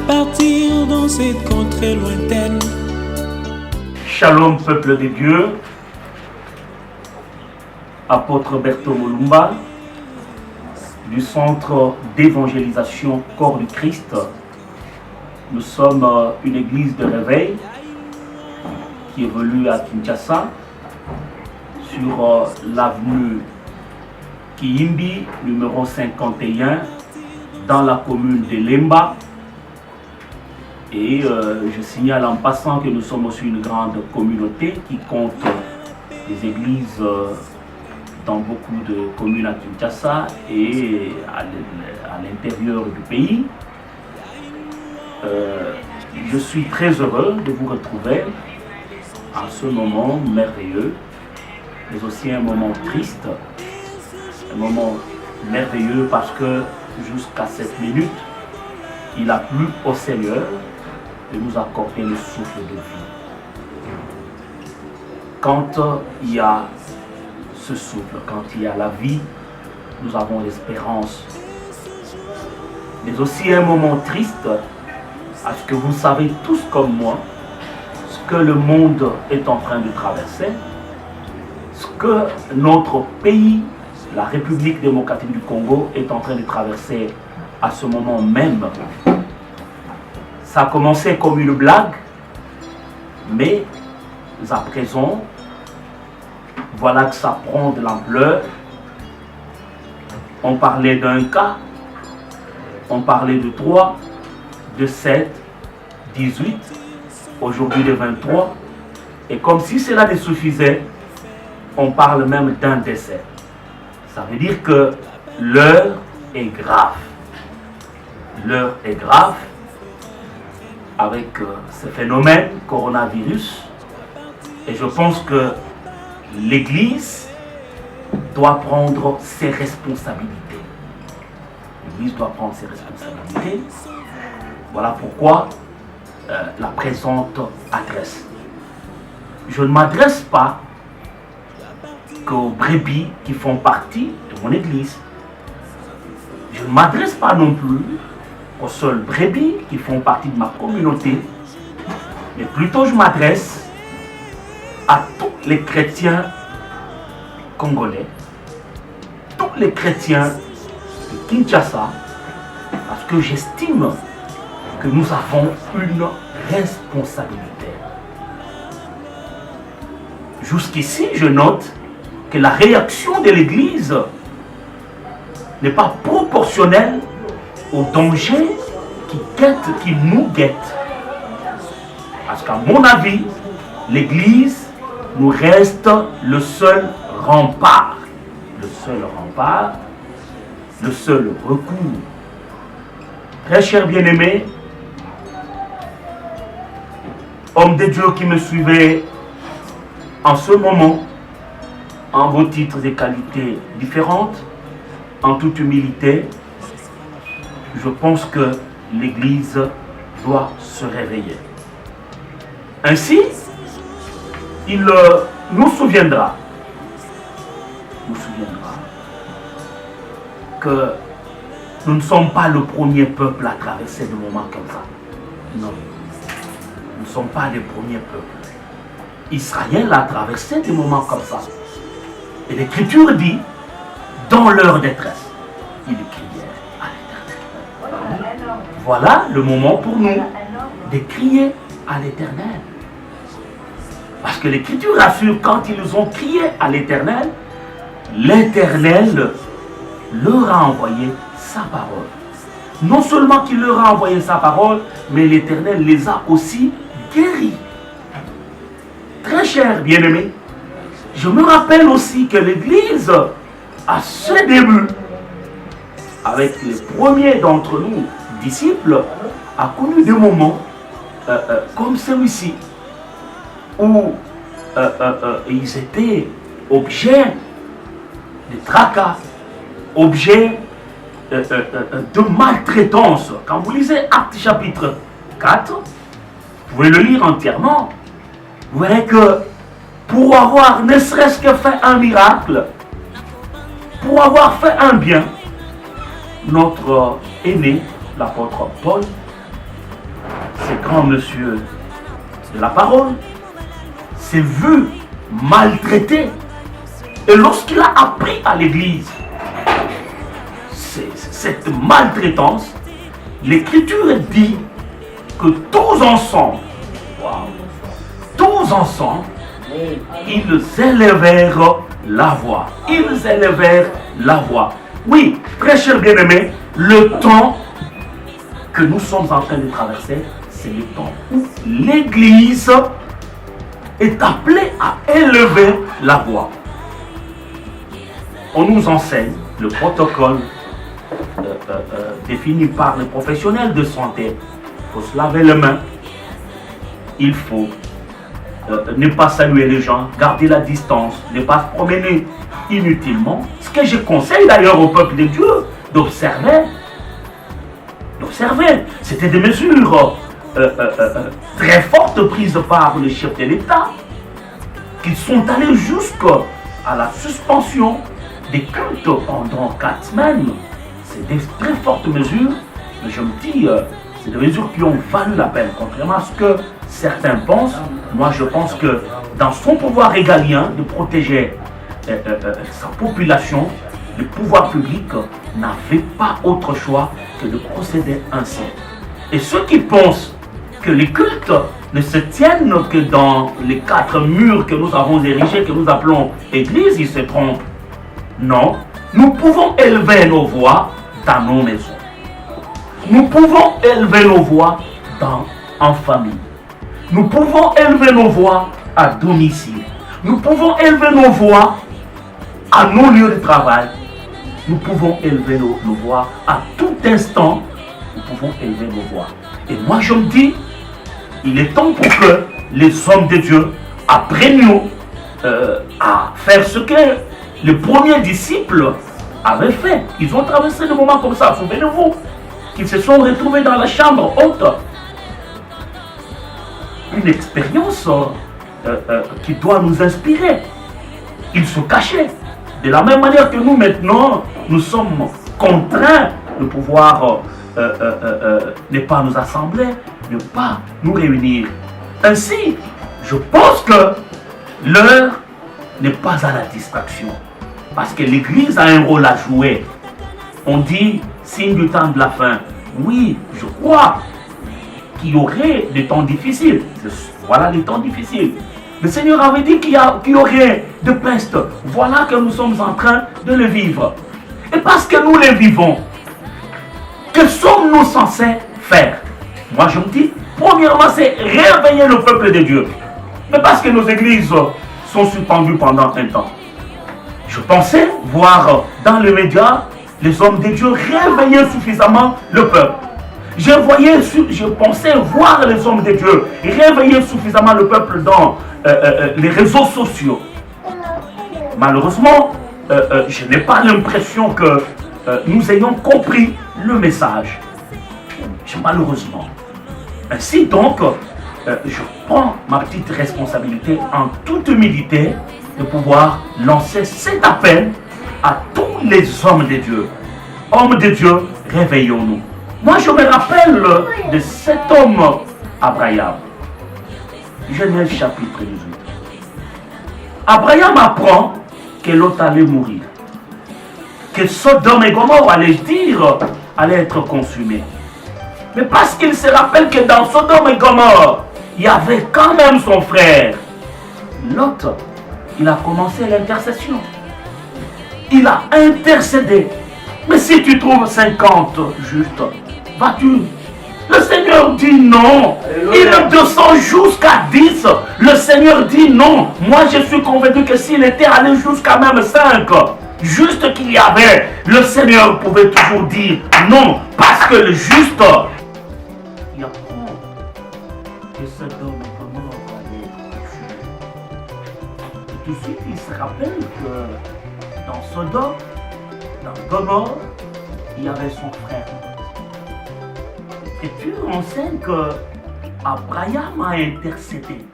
partir dans cette contrée lointaine. Shalom peuple de Dieu, apôtre Bertho Mulumba du centre d'évangélisation Corps du Christ. Nous sommes une église de réveil qui évolue à Kinshasa sur l'avenue Kiyimbi, numéro 51, dans la commune de Lemba. Et je signale en passant que nous sommes aussi une grande communauté qui compte des églises dans beaucoup de communes à Kinshasa et à l'intérieur du pays. Je suis très heureux de vous retrouver en ce moment merveilleux, mais aussi un moment triste, un moment merveilleux parce que jusqu'à cette minute, il a plu au Seigneur de nous accorder le souffle de vie. Quand il y a ce souffle, quand il y a la vie, nous avons l'espérance. Mais aussi un moment triste, parce que vous savez tous comme moi ce que le monde est en train de traverser, ce que notre pays, la République démocratique du Congo, est en train de traverser à ce moment même. Ça a commencé comme une blague, mais à présent, voilà que ça prend de l'ampleur. On parlait d'un cas, on parlait de 3, de 7, 18, aujourd'hui de 23. Et comme si cela ne suffisait, on parle même d'un décès. Ça veut dire que l'heure est grave. L'heure est grave avec ce phénomène coronavirus. Et je pense que l'Église doit prendre ses responsabilités. L'Église doit prendre ses responsabilités. Voilà pourquoi la présente adresse. Je ne m'adresse pas qu'aux brebis qui font partie de mon Église. Je ne m'adresse pas non plus aux seuls brebis qui font partie de ma communauté, mais plutôt je m'adresse à tous les chrétiens congolais, tous les chrétiens de Kinshasa, parce que j'estime que nous avons une responsabilité. Jusqu'ici, je note que la réaction de l'Église n'est pas proportionnelle au danger qui nous guette. Parce qu'à mon avis, l'Église nous reste le seul rempart, le seul recours. Très cher bien-aimé, homme de Dieu qui me suivait en ce moment, en vos titres et qualités différentes, en toute humilité, je pense que l'Église doit se réveiller. Ainsi, il nous souviendra que nous ne sommes pas le premier peuple à traverser des moments comme ça. Non, nous ne sommes pas les premiers peuples. Israël a traversé des moments comme ça. Et l'Écriture dit, dans leur détresse, ils crièrent à l'Éternel. Voilà le moment pour nous de crier à l'Éternel. Parce que l'Écriture assure, quand ils ont crié à l'Éternel, l'Éternel leur a envoyé sa parole. Non seulement qu'il leur a envoyé sa parole, mais l'Éternel les a aussi guéris. Très cher bien-aimé, je me rappelle aussi que l'Église, à ce début, avec les premiers d'entre nous, disciples, a connu des moments comme celui-ci, où ils étaient objets de tracas, objets de maltraitance. Quand vous lisez Actes chapitre 4, vous pouvez le lire entièrement, vous verrez que pour avoir ne serait-ce que fait un miracle, pour avoir fait un bien, notre aîné, l'apôtre Paul, ce grand monsieur de la parole s'est vu maltraité. Et lorsqu'il a appris à l'église cette maltraitance, l'Écriture dit que tous ensemble, ils élevèrent la voix. Ils élevèrent la voix. Oui, très cher bien-aimé, le temps que nous sommes en train de traverser, c'est le temps où l'Église est appelée à élever la voix. On nous enseigne le protocole défini par les professionnels de santé. Il faut se laver les mains. Il faut ne pas saluer les gens, garder la distance, ne pas se promener inutilement. Ce que je conseille d'ailleurs au peuple de Dieu, d'observer. C'était des mesures très fortes prises par le chef de l'État qui sont allées jusqu'à la suspension des cultes pendant 4 semaines. C'est des très fortes mesures, mais je me dis, c'est des mesures qui ont valu la peine, contrairement à ce que certains pensent. Moi, je pense que dans son pouvoir régalien de protéger sa population, le pouvoir public n'avait pas autre choix que de procéder ainsi. Et ceux qui pensent que les cultes ne se tiennent que dans les 4 murs que nous avons érigés, que nous appelons église, ils se trompent. Non, nous pouvons élever nos voix dans nos maisons. Nous pouvons élever nos voix en famille. Nous pouvons élever nos voix à domicile. Nous pouvons élever nos voix à nos lieux de travail. Nous pouvons élever nos voix à tout instant. Nous pouvons élever nos voix. Et moi je me dis, il est temps pour que les hommes de Dieu apprennent à faire ce que les premiers disciples avaient fait. Ils ont traversé des moments comme ça, souvenez-vous, qu'ils se sont retrouvés dans la chambre haute. Une expérience qui doit nous inspirer. Ils se cachaient. De la même manière que nous maintenant, nous sommes contraints de pouvoir ne pas nous assembler, ne pas nous réunir. Ainsi, je pense que l'heure n'est pas à la distraction. Parce que l'Église a un rôle à jouer. On dit signe du temps de la fin. Oui, je crois qu'il y aurait des temps difficiles. Voilà les temps difficiles. Le Seigneur avait dit qu'il y aurait des pestes. Voilà que nous sommes en train de le vivre. Et parce que nous les vivons, que sommes-nous censés faire? Moi je me dis, premièrement, c'est réveiller le peuple de Dieu. Mais parce que nos églises sont suspendues pendant un temps. Je pensais voir dans les médias les hommes de Dieu réveiller suffisamment le peuple. Je pensais voir les hommes de Dieu réveiller suffisamment le peuple dans les réseaux sociaux. Malheureusement, je n'ai pas l'impression que nous ayons compris le message. Malheureusement. Ainsi donc, je prends ma petite responsabilité en toute humilité de pouvoir lancer cet appel à tous les hommes de Dieu. Hommes de Dieu, réveillons-nous. Moi, je me rappelle de cet homme, Abraham. Genèse chapitre 18. Abraham apprend que Lot allait mourir. Que Sodome et Gomorrhe allait être consumés. Mais parce qu'il se rappelle que dans Sodome et Gomorrhe, il y avait quand même son frère. Lot, il a commencé l'intercession. Il a intercédé. Mais si tu trouves 50 justes, vas-tu? Le Seigneur dit non. Il descend jusqu'à 10. Le Seigneur dit non. Moi, je suis convaincu que s'il était allé jusqu'à même 5, juste qu'il y avait, le Seigneur pouvait toujours dire non. Parce que le juste, il apprend que cet homme est mort. Et tout de suite, il se rappelle que dans Sodome, dans Gomorrhe, il y avait son frère. Et tu enseigne que Abraham a intercédé.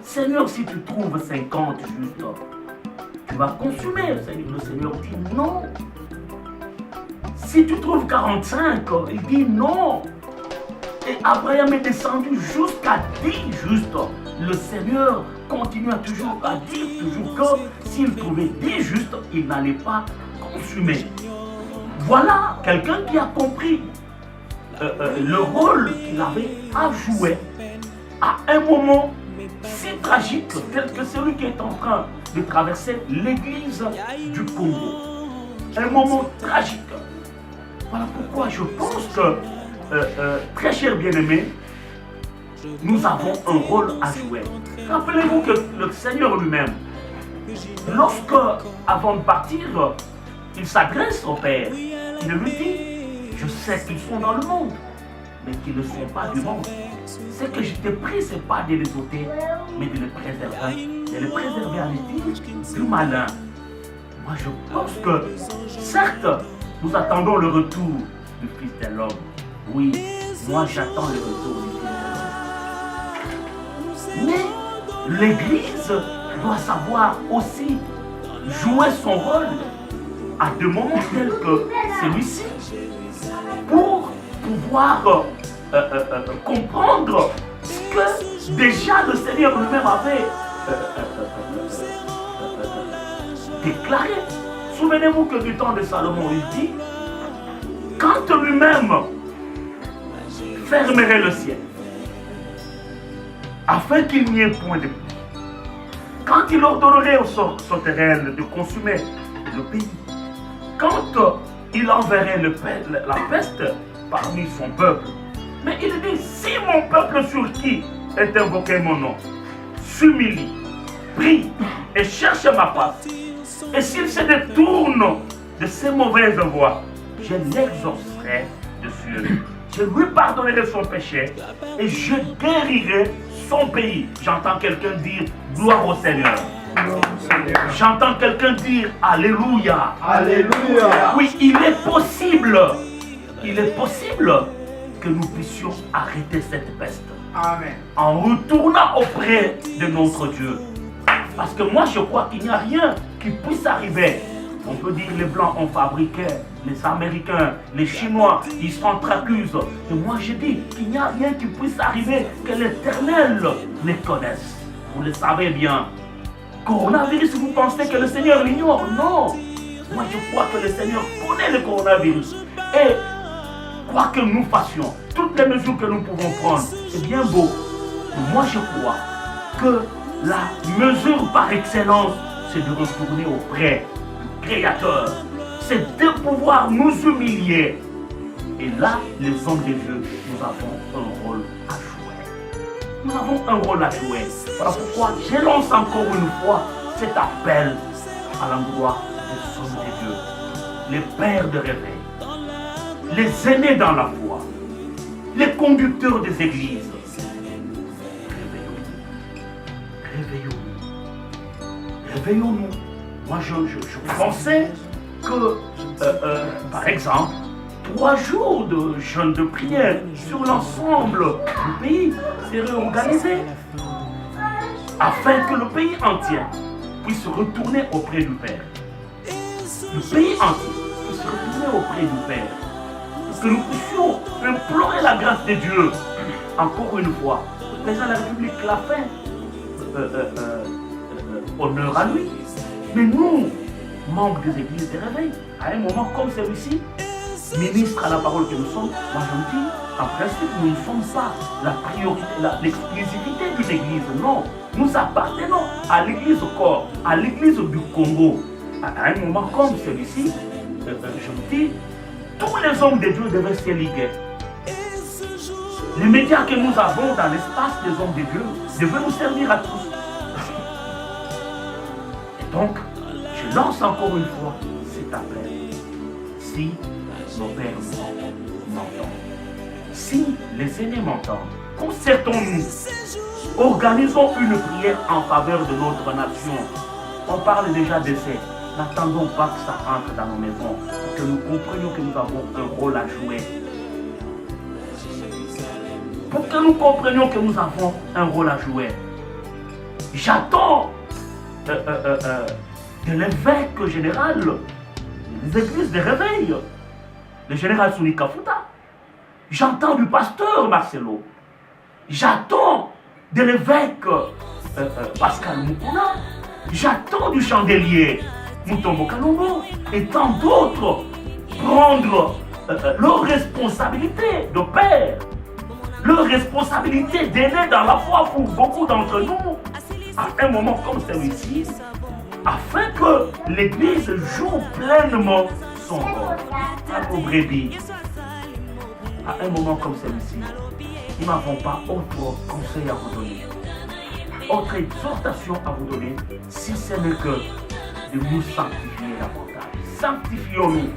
Seigneur, si tu trouves 50 justes, tu vas consumer. Le Seigneur dit non. Si tu trouves 45, il dit non. Et Abraham est descendu jusqu'à dire juste. Le Seigneur continua toujours à dire toujours que s'il trouvait 10 justes, il n'allait pas consumer. Voilà quelqu'un qui a compris le rôle qu'il avait à jouer à un moment si tragique tel que celui qui est en train de traverser l'église du Congo. Un moment tragique. Voilà pourquoi je pense que, très cher bien-aimé, nous avons un rôle à jouer. Rappelez-vous que le Seigneur lui-même, lorsque, avant de partir, il s'adresse au Père, il lui dit, je sais qu'ils sont dans le monde, mais qu'ils ne sont pas du monde. Ce que je t'ai pris, ce n'est pas de les ôter, mais de les préserver. De les préserver à l'esprit du malin. Moi, je pense que, certes, nous attendons le retour du Fils de l'homme. Oui, moi, j'attends le retour du Fils de l'homme. Mais l'Église doit savoir aussi jouer son rôle à des moments tels que celui-ci pour pouvoir comprendre ce que déjà le Seigneur lui-même avait déclaré. Souvenez-vous que du temps de Salomon, il dit, quand lui-même fermerait le ciel, afin qu'il n'y ait point de pluie, quand il ordonnerait aux sauterelles de consumer le pays, quand il enverrait la peste parmi son peuple, mais il dit, si mon peuple sur qui est invoqué mon nom s'humilie, prie et cherche ma face, et s'il se détourne de ses mauvaises voies, je l'exaucerai de cieux. Je lui pardonnerai son péché et je guérirai son pays. J'entends quelqu'un dire gloire au Seigneur. J'entends quelqu'un dire alléluia. Alléluia. Oui, il est possible que nous puissions arrêter cette peste. Amen. En retournant auprès de notre Dieu. Parce que moi je crois qu'il n'y a rien qui puisse arriver. On peut dire les Blancs ont fabriqué, les Américains, les Chinois, ils s'entreaccusent. Et moi je dis qu'il n'y a rien qui puisse arriver que l'Éternel les connaisse. Vous le savez bien. Coronavirus, vous pensez que le Seigneur l'ignore? Non. Moi je crois que le Seigneur connaît le coronavirus. Et quoi que nous fassions, toutes les mesures que nous pouvons prendre, c'est bien beau. Mais moi je crois que la mesure par excellence, c'est de retourner auprès du Créateur. C'est de pouvoir nous humilier. Et là, les hommes de Dieu, nous avons un rôle à jouer. Nous avons un rôle à jouer. Voilà pourquoi je lance encore une fois cet appel à l'endroit des hommes de Dieu, les pères de réveil, les aînés dans la foi, les conducteurs des églises. Réveillons-nous. Moi, je pensais que, par exemple, 3 jours de jeûne de prière sur l'ensemble du pays serait organisé afin que le pays entier puisse retourner auprès du Père. Le pays entier puisse retourner auprès du Père. Que nous puissions implorer la grâce de Dieu. Encore une fois, le président de la République l'a fait. Honneur à lui. Mais nous, membres des églises de réveil, à un moment comme celui-ci, ministre à la parole que nous sommes, moi je me dis, en principe, nous ne sommes pas la priorité, l'exclusivité d'une église. Non, nous appartenons à l'église corps, à l'église du Congo. À un moment comme celui-ci, je me dis, tous les hommes de Dieu devaient se liguer. Les médias que nous avons dans l'espace des hommes de Dieu devaient nous servir à tous. Et donc, je lance encore une fois cet appel. Si nos pères m'entendent, si les aînés m'entendent, concertons-nous, organisons une prière en faveur de notre nation. On parle déjà d'essai. N'attendons pas que ça entre dans nos maisons, que nous comprenions que nous avons un rôle à jouer. Pour que nous comprenions que nous avons un rôle à jouer. J'attends de l'évêque général des églises de réveil, le général Souni Kafuta. J'entends du pasteur Marcelo. J'attends de l'évêque Pascal Mukuna. J'attends du chandelier Mutombo Kalongo. Et tant d'autres prendre leur responsabilité de père, leur responsabilité d'aîné dans la foi pour beaucoup d'entre nous, à un moment comme celui-ci, afin que l'Église joue pleinement son rôle à nos brebis. À un moment comme celui-ci, nous n'avons pas autre conseil à vous donner, autre exhortation à vous donner, si ce n'est que de nous sanctifier davantage. Sanctifions-nous.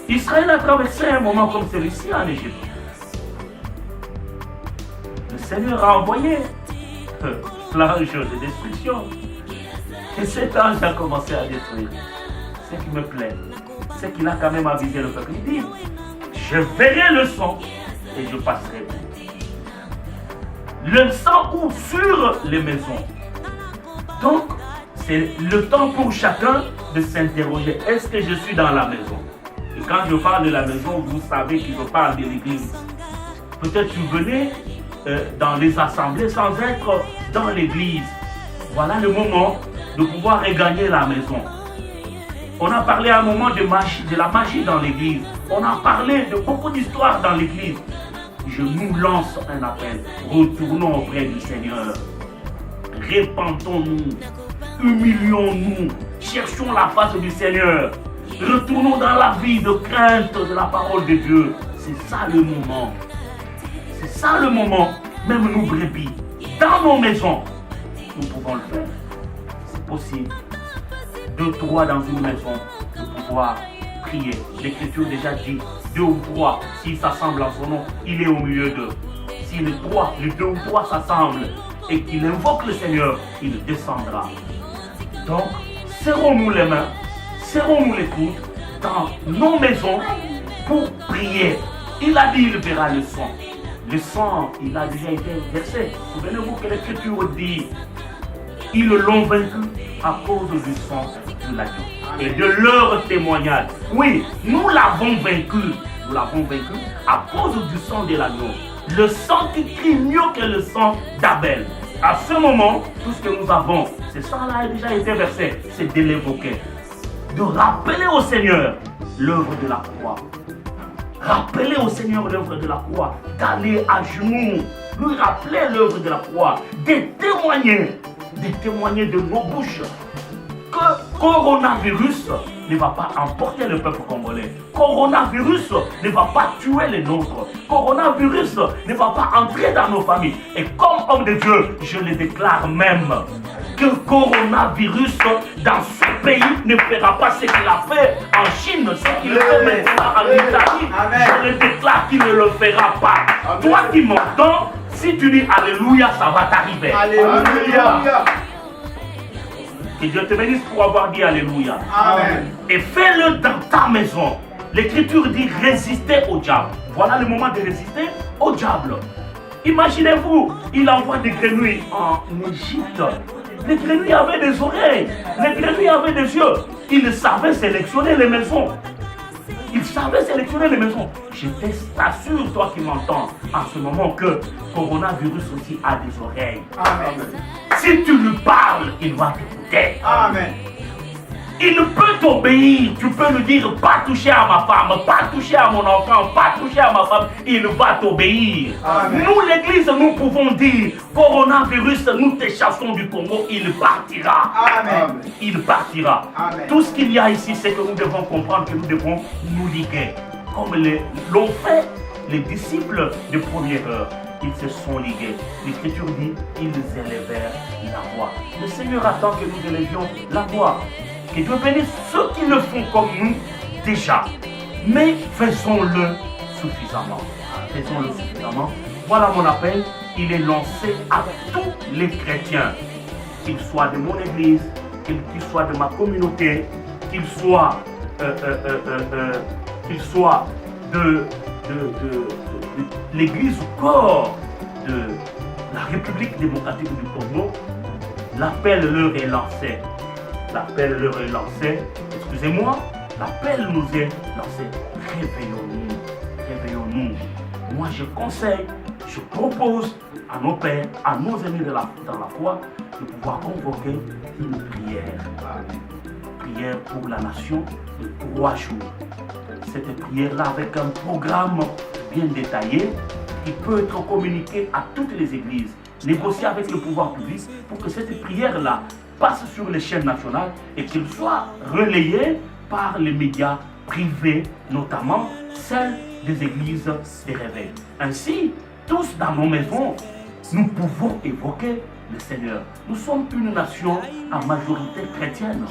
Israël a traversé un moment comme celui-ci en Égypte. Le Seigneur a envoyé l'ange de destruction. Et cet ange a commencé à détruire. Ce qui me plaît, c'est qu'il a quand même avisé le peuple. Il dit, je verrai le sang et je passerai. Le sang ou sur les maisons. Donc, c'est le temps pour chacun de s'interroger. Est-ce que je suis dans la maison? Et quand je parle de la maison, vous savez que je parle de l'église. Peut-être vous venez dans les assemblées sans être dans l'église. Voilà le moment de pouvoir regagner la maison. On a parlé à un moment de la magie dans l'église. On a parlé de beaucoup d'histoires dans l'église. Je nous lance un appel. Retournons auprès du Seigneur. Répentons-nous. Humilions-nous. Cherchons la face du Seigneur. Retournons dans la vie de crainte de la parole de Dieu. C'est ça le moment. C'est ça le moment. Même nous brebis, dans nos maisons, nous pouvons le faire. C'est possible. 2, 3 dans une maison, de pouvoir prier. L'Écriture déjà dit, 2 ou 3, s'ils s'assemblent en son nom, il est au milieu d'eux. Si les 2 ou 3 s'assemblent et qu'il invoque le Seigneur, il descendra. Donc, serrons-nous les mains, serrons-nous les coudes dans nos maisons pour prier. Il a dit, il verra le sang. Le sang, il a déjà été versé. Souvenez-vous que l'Écriture dit, ils l'ont vaincu à cause du sang de l'agneau et de leur témoignage. Oui, nous l'avons vaincu. Nous l'avons vaincu à cause du sang de l'agneau. Le sang qui crie mieux que le sang d'Abel. À ce moment, tout ce que nous avons, ce sang-là a déjà été versé, c'est de l'évoquer. De rappeler au Seigneur l'œuvre de la croix. Rappeler au Seigneur l'œuvre de la croix. D'aller à genoux, lui rappeler l'œuvre de la croix. De témoigner de nos bouches que coronavirus ne va pas emporter le peuple congolais. Coronavirus ne va pas tuer les nôtres. Coronavirus ne va pas entrer dans nos familles. Et comme homme de Dieu, je le déclare même que coronavirus dans ce pays ne fera pas ce qu'il a fait en Chine, ce qu'il fait maintenant en Italie. Je le déclare qu'il ne le fera pas. Amen. Toi qui m'entends, si tu dis Alléluia, ça va t'arriver. Alléluia. Que Dieu te bénisse pour avoir dit Alléluia. Amen. Et fais-le dans ta maison. L'Écriture dit résister au diable. Voilà le moment de résister au diable. Imaginez-vous, il envoie des grenouilles en Égypte. Les grenouilles avaient des oreilles, les grenouilles avaient des yeux. Ils savaient sélectionner les maisons. Ils savaient sélectionner les maisons. Je t'assure, toi qui m'entends, en ce moment, que coronavirus aussi a des oreilles. Amen. Si tu lui parles, il va t'écouter. Amen. Il peut t'obéir. Tu peux lui dire, pas toucher à ma femme, pas toucher à mon enfant, pas toucher à ma femme. Il va t'obéir. Amen. Nous, l'Église, nous pouvons dire, coronavirus, nous te chassons du Congo, il partira. Amen. Il partira. Amen. Tout ce qu'il y a ici, c'est que nous devons comprendre que nous devons nous liguer. Comme l'ont fait les disciples de première heure. Ils se sont ligués. L'Écriture dit, ils élevèrent la voix. Le Seigneur attend que nous élevions la voix. Que Dieu bénisse ceux qui le font comme nous déjà. Mais faisons-le suffisamment. Faisons-le suffisamment. Voilà mon appel. Il est lancé à tous les chrétiens. Qu'ils soient de mon église, qu'ils soient de ma communauté, qu'ils soient de l'église au corps de la République démocratique du Congo. L'appel leur est lancé. L'appel leur est lancé. Excusez-moi, l'appel nous est lancé. Réveillons-nous. réveillons-nous. Moi, je conseille, je propose à nos pères, à nos amis dans la foi, de pouvoir convoquer une prière. Prière pour la nation de 3 jours. Cette prière-là, avec un programme bien détaillé, qui peut être communiqué à toutes les églises, négocié avec le pouvoir public pour que cette prière-là passe sur les chaînes nationales et qu'elle soit relayée par les médias privés, notamment celles des églises des réveils. Ainsi, tous dans nos maisons, nous pouvons évoquer le Seigneur. Nous sommes une nation à majorité chrétienne.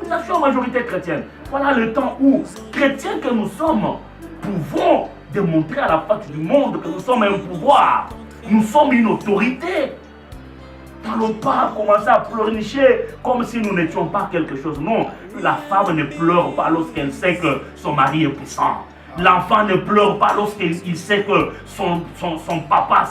Une nation à majorité chrétienne. Voilà le temps où, chrétiens que nous sommes, pouvons démontrer à la face du monde que nous sommes un pouvoir. Nous sommes une autorité. N'allons pas commencer à pleurnicher comme si nous n'étions pas quelque chose. Non, la femme ne pleure pas lorsqu'elle sait que son mari est puissant. L'enfant ne pleure pas lorsqu'il sait que son papa,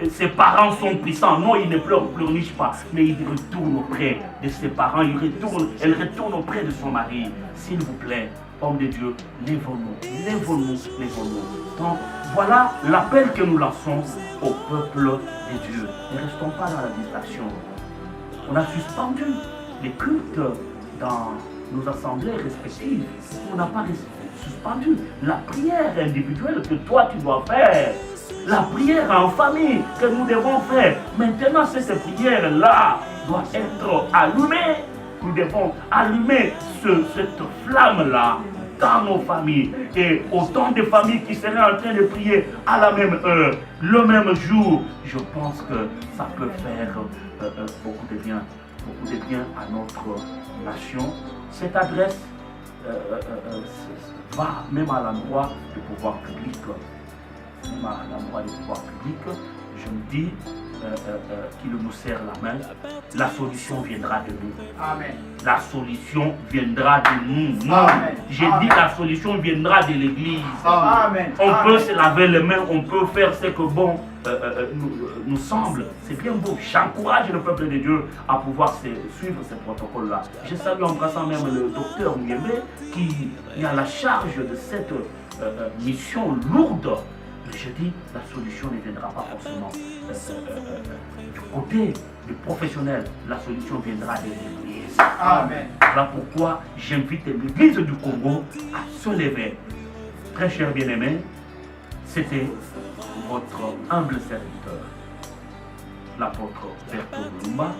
ses parents sont puissants. Non, il ne pleurniche pas, mais il retourne auprès de ses parents, elle retourne auprès de son mari. S'il vous plaît, homme de Dieu, lèvons-nous, lèvons-nous, lèvons-nous. Donc, voilà l'appel que nous lançons au peuple de Dieu. Ne restons pas dans la distraction. On a suspendu les cultes dans nos assemblées respectives. On n'a pas suspendu la prière individuelle que toi tu dois faire. La prière en famille que nous devons faire. Maintenant, cette prière-là doit être allumée. Nous devons allumer cette flamme-là dans nos familles. Et autant de familles qui seraient en train de prier à la même heure, le même jour, je pense que ça peut faire beaucoup de bien à notre nation. Cette adresse va même à l'endroit du pouvoir public. Même à l'endroit du pouvoir public, je me dis qu'il nous serre la main, la solution viendra de nous. Amen. La solution viendra de nous. Amen. J'ai dit la solution viendra de l'église. Amen. On peut se laver les mains, on peut faire ce que bon nous semble. C'est bien beau. J'encourage le peuple de Dieu à pouvoir suivre ces protocoles-là. Je salue en passant même le docteur Muyembe qui a la charge de cette mission lourde. Mais je dis, la solution ne viendra pas forcément du côté du professionnel. La solution viendra de l'église. Amen. Voilà pourquoi j'invite l'église du Congo à se lever. Très cher bien-aimé, c'était votre humble serviteur, l'apôtre Berthaud Lumba,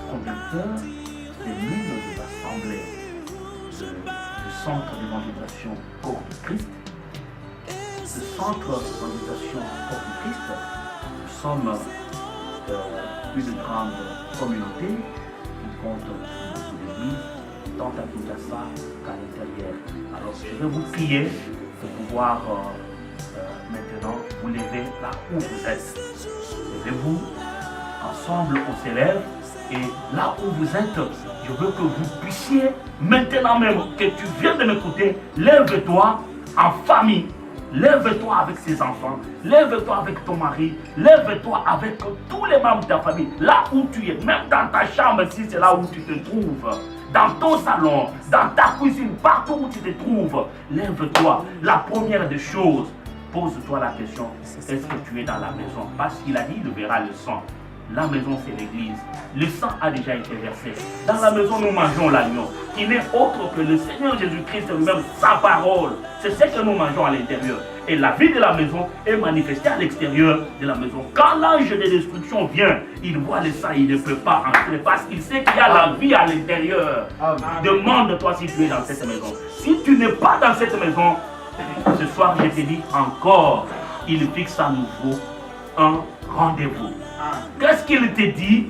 conducteur des lunes de l'Assemblée du Centre d'évangélisation Corps de Christ. Ce centre d'évangélisation Corps de Christ, nous sommes une grande communauté qui compte beaucoup d'églises, tant à Kinshasa qu'à l'intérieur. Alors je vais vous prier de pouvoir maintenant vous lever là où vous êtes. Levez-vous, ensemble on s'élève et là où vous êtes, je veux que vous puissiez, maintenant même que tu viens de m'écouter, lève-toi en famille. Lève-toi avec ses enfants, lève-toi avec ton mari, lève-toi avec tous les membres de ta famille, là où tu es, même dans ta chambre si c'est là où tu te trouves, dans ton salon, dans ta cuisine, partout où tu te trouves, lève-toi. La première des choses, pose-toi la question, est-ce que tu es dans la maison? Parce qu'il a dit, il verra le sang. La maison, c'est l'église. Le sang a déjà été versé. Dans la maison, nous mangeons l'agneau, qui n'est autre que le Seigneur Jésus-Christ lui-même, sa parole. C'est ce que nous mangeons à l'intérieur. Et la vie de la maison est manifestée à l'extérieur de la maison. Quand l'ange de destruction vient, il voit le sang, il ne peut pas entrer parce qu'il sait qu'il y a la vie à l'intérieur. Demande-toi si tu es dans cette maison. Si tu n'es pas dans cette maison, ce soir, je te dis encore, il fixe à nouveau un rendez-vous. Qu'est-ce qu'il te dit?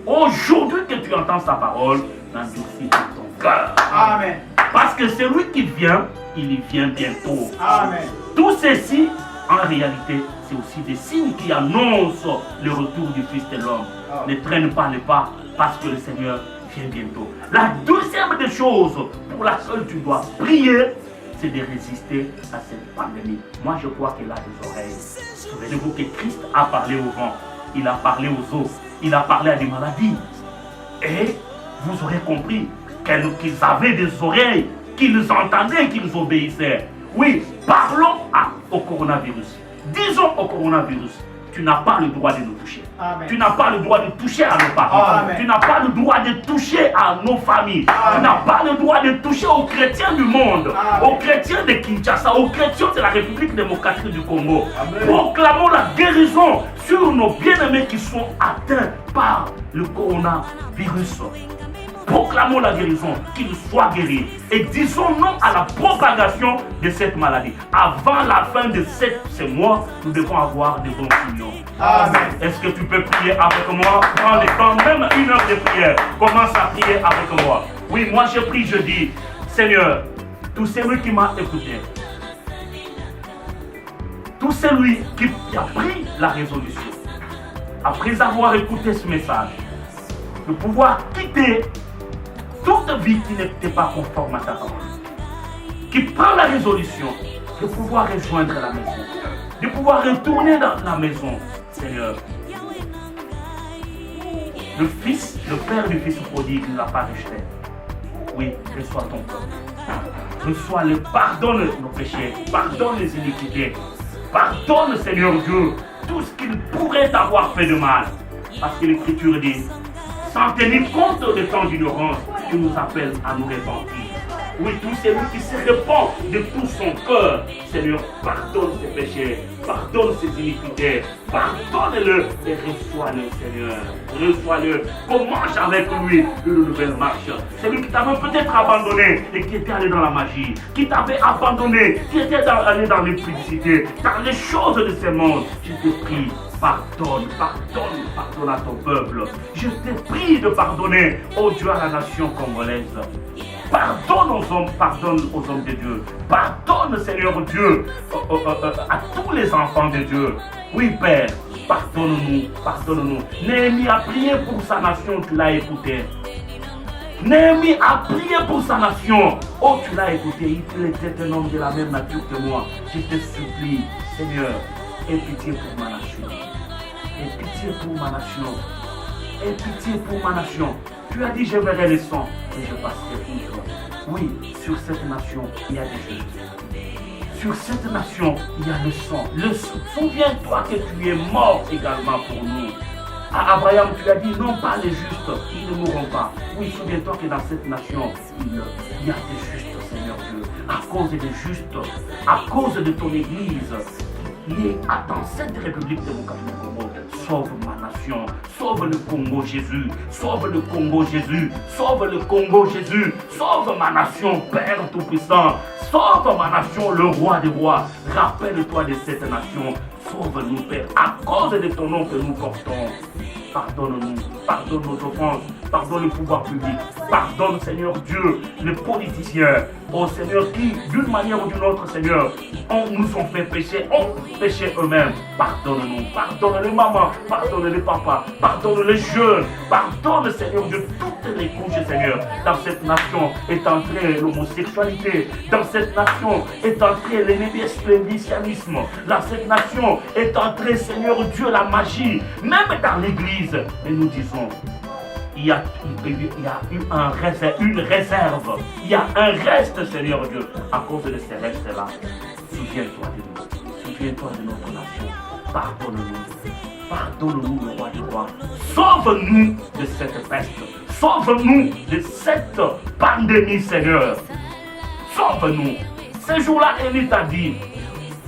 Aujourd'hui que tu entends sa parole, n'endurcis pas ton cœur. Amen. Parce que celui qui vient, il y vient bientôt. Amen. Tout ceci, en réalité, c'est aussi des signes qui annoncent le retour du Fils de l'homme. Ne traîne pas le pas parce que le Seigneur vient bientôt. La deuxième des choses pour laquelle tu dois prier, c'est de résister à cette pandémie. Moi, je crois qu'elle a des oreilles. Souvenez-vous que Christ a parlé au vent, il a parlé aux eaux, il a parlé à des maladies. Et vous aurez compris qu'ils avaient des oreilles, qu'ils entendaient, qu'ils obéissaient. Oui, parlons à au coronavirus. Disons au coronavirus, tu n'as pas le droit de nous toucher. Amen. Tu n'as pas le droit de toucher à nos parents. Amen. Tu n'as pas le droit de toucher à nos familles. Amen. Tu n'as pas le droit de toucher aux chrétiens du monde, Amen. aux chrétiens de Kinshasa, aux chrétiens de la République démocratique du Congo. Amen. Proclamons la guérison sur nos bien-aimés qui sont atteints par le coronavirus. Proclamons la guérison, qu'ils soient guéris. Et disons non à la propagation de cette maladie. Avant la fin de ces mois, nous devons avoir des bons signaux. Amen. Est-ce que tu peux prier avec moi? Prends le temps, même 1 heure de prière. Commence à prier avec moi. Oui, moi je prie, je dis, Seigneur, tout celui qui m'a écouté, tout celui qui a pris la résolution, après avoir écouté ce message, de pouvoir quitter toute vie qui n'était pas conforme à ta parole, qui prend la résolution de pouvoir rejoindre la maison, de pouvoir retourner dans la maison, Seigneur. Le Fils, le Père du Fils prodigue ne l'a pas rejeté. Oui, reçois ton peuple. Reçois-le, pardonne nos péchés, pardonne les iniquités, pardonne, Seigneur Dieu, tout ce qu'il pourrait avoir fait de mal. Parce que l'Écriture dit, sans tenir compte de temps d'ignorance, tu nous appelles à nous repentir. Oui, tout celui qui se répand de tout son cœur, Seigneur, pardonne ses péchés, pardonne ses iniquités, pardonne-le et reçois-le, Seigneur. Reçois-le, commence avec lui une nouvelle marche. Celui qui t'avait peut-être abandonné et qui était allé dans la magie, qui t'avait abandonné, qui était allé dans l'impudicité, dans les choses de ce monde, je te prie. Pardonne, pardonne, pardonne à ton peuple. Je te prie de pardonner, oh Dieu, à la nation congolaise. Pardonne aux hommes de Dieu. Pardonne, Seigneur Dieu, à tous les enfants de Dieu. Oui, Père, pardonne-nous, pardonne-nous. Néhémie a prié pour sa nation, tu l'as écouté. Néhémie a prié pour sa nation. Oh, tu l'as écouté, il était un homme de la même nature que moi. Je te supplie, Seigneur, aie pitié pour ma nation. Aie pitié pour ma nation. Aie pitié pour ma nation. Tu as dit, je verrai le sang et je passerai outre. Oui, sur cette nation, il y a des justes. Sur cette nation, il y a le sang. Souviens-toi que tu es mort également pour nous. À Abraham, tu as dit, non pas les justes, ils ne mourront pas. Oui, souviens-toi que dans cette nation, il y a des justes, Seigneur Dieu. À cause des justes, à cause de ton Église, qui est dans cette République démocratique du Congo, sauve ma nation, sauve le Congo Jésus, sauve le Congo Jésus, sauve le Congo Jésus, sauve ma nation, Père Tout-Puissant, sauve ma nation, le roi des rois. Rappelle-toi de cette nation, sauve-nous, Père, à cause de ton nom que nous portons. Pardonne-nous, pardonne nos offenses, pardonne le pouvoir public, pardonne, Seigneur Dieu, les politiciens, oh Seigneur, qui, d'une manière ou d'une autre, Seigneur, nous ont fait pécher, ont péché eux-mêmes. Pardonne-nous, pardonne les mamans, pardonne les papas, pardonne les jeunes, pardonne, Seigneur Dieu, toutes les couches, Seigneur. Dans cette nation est entrée l'homosexualité, dans cette nation est entré l'élébiscianisme, dans cette nation est entré, Seigneur Dieu, la magie, même dans l'église. Et nous disons, il y a une réserve, il y a un reste, Seigneur Dieu. À cause de ces restes-là, souviens-toi de nous, souviens-toi de notre nation. Pardonne-nous, pardonne-nous, le roi du roi. Sauve-nous de cette peste, sauve-nous de cette pandémie, Seigneur. Sauve-nous. Ce jour-là, Élie t'a dit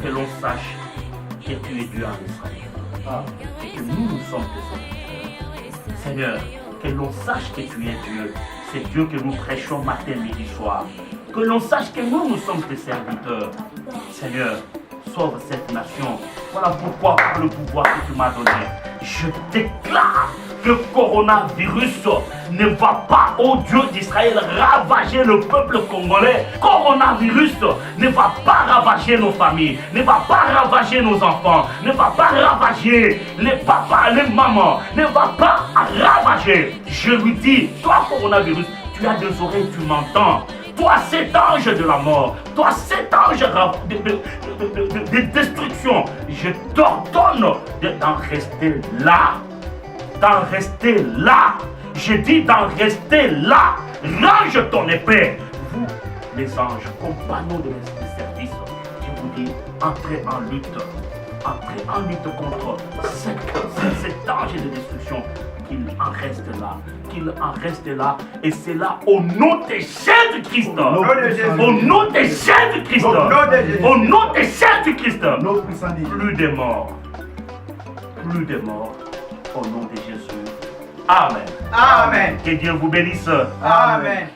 que l'on sache que tu es Dieu en Israël. Et que nous sommes tes serviteurs. Seigneur, que l'on sache que tu es Dieu. C'est Dieu que nous prêchons matin, midi, soir. Que l'on sache que nous sommes tes serviteurs. Seigneur, sauve cette nation. Voilà pourquoi, par le pouvoir que tu m'as donné, je déclare que le coronavirus ne va pas, oh Dieu d'Israël, ravager le peuple congolais. Coronavirus ne va pas ravager nos familles, ne va pas ravager nos enfants, ne va pas ravager les papas, les mamans, ne va pas ravager. Je lui dis, toi coronavirus, tu as des oreilles, tu m'entends. Toi, cet ange de la mort, toi, cet ange de destruction, je t'ordonne d'en rester là. D'en rester là. Je dis d'en rester là. Range ton épée. Vous, les anges, compagnons de service, je vous dit, entrez en lutte. Entrez en lutte contre cet ange de destruction. Qu'il en reste là. Qu'il en reste là. Et c'est là au nom de Jésus-Christ. Au nom de Jésus-Christ. Au nom de Jésus-Christ. Plus de morts. Plus de morts. Au nom de Jésus. Amen. Amen. Que Dieu vous bénisse. Amen.